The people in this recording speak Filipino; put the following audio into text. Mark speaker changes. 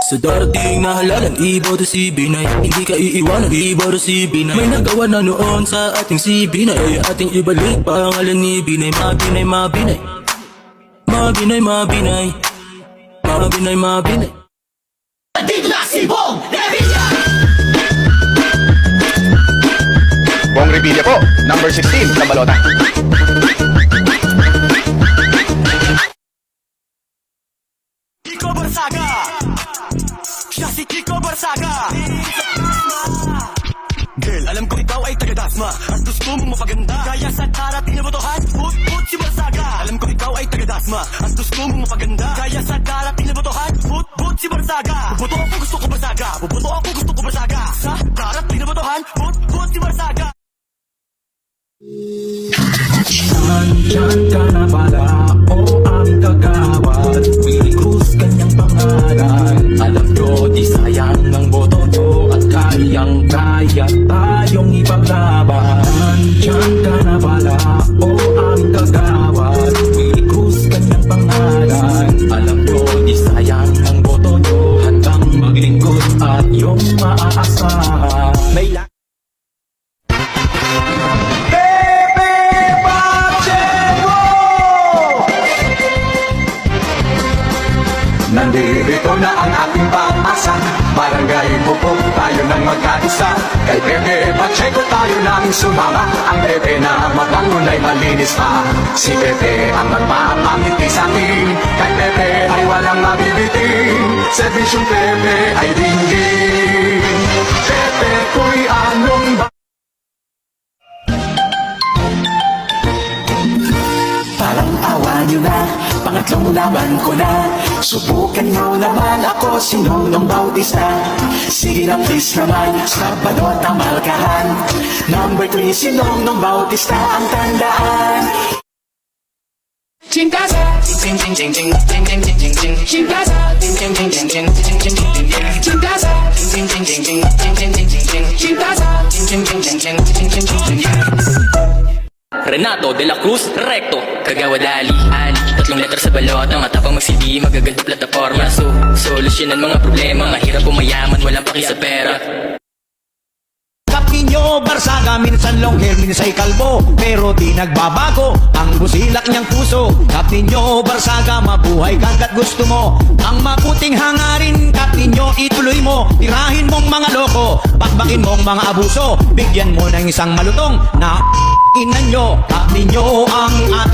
Speaker 1: Sa darating na halalan, iboto si Binay. Hindi ka iiwanan, iboto si Binay. May nagawa na noon sa ating si Binay, ay ating ibalik pangalan ni Binay. Mabinay, mabinay, mabinay, mabinay, mabinay, mabinay.
Speaker 2: Dito na si Bong Revilla!
Speaker 3: Bong Revilla po, number 16 sa balota.
Speaker 2: Kiko Barsaga! Siya si Kiko Barsaga! Girl, alam ko ikaw ay taga-dasma at gusto mong mapaganda, kaya sa darating na botohan, put si Barsaga. Alam ko ikaw ay taga-dasma at gusto mong mapaganda, kaya sa darating na botohan, put si Barsaga. Bubuto ako, gusto ko Barsaga. Bubuto ako, gusto ko Barsaga. Sa darating na botohan, put si Barsaga.
Speaker 1: Nandyan ka na pala, o aming kagawad. Willie Cruz, kanyang pangalan. Alam nyo, di sayang ang boto nyo, at kayang-kaya tayong ipaglaban. Nandyan ka na pala, o aming kagawad. Willie Cruz, kanyang pangalan. Alam nyo, di sayang ang boto nyo, handang maglingkod at yung maaasahan. May
Speaker 4: Nandito na ang ating pamasa, barangay Bupog, tayo nang magkaisa. Kay Pepe Pacheco tayo nang sumama, ang Pepe na mabangon ay malinis pa. Si Pepe ang magpapangiti sa atin, kay Pepe ay walang mabibitin. Servisyong Pepe ay dinggin, Pepe ko'y anong ba?
Speaker 2: Parang awa nyo na, pangatlong laban ko na. Subukan nyo naman ako, si Nonong Bautista. Sige na please naman, sa balota malkahan. Number 3 si Nonong Bautista ang tandaan. Chingkasa, ching ching ching ching ching ching ching ching ching. Chingkasa, ching ching ching ching ching ching ching ching ching. Chingkasa, ching ching ching ching ching ching ching ching ching. Chingkasa, ching ching ching ching ching ching ching ching ching.
Speaker 5: Renato de la Cruz, recto. Kagawad Ali, tatlong letter sa balota. Matapang mag-CD, magaganda plataforma. Solusyonan mga problema. Mahirap o mayaman, walang paki sa pera.
Speaker 6: Ninyo Barsaga, minsan long hair, minsan kalbo, pero di nagbabago ang busilak niyang puso. Kap ninyo Barsaga, mabuhay hanggat gusto mo. Ang mabuting hangarin, kap ninyo ituloy mo. Tirahin mong mga loko, bakbakin mong mga abuso. Bigyan mo ng isang malutong na inan nyo. Kap ninyo ang ating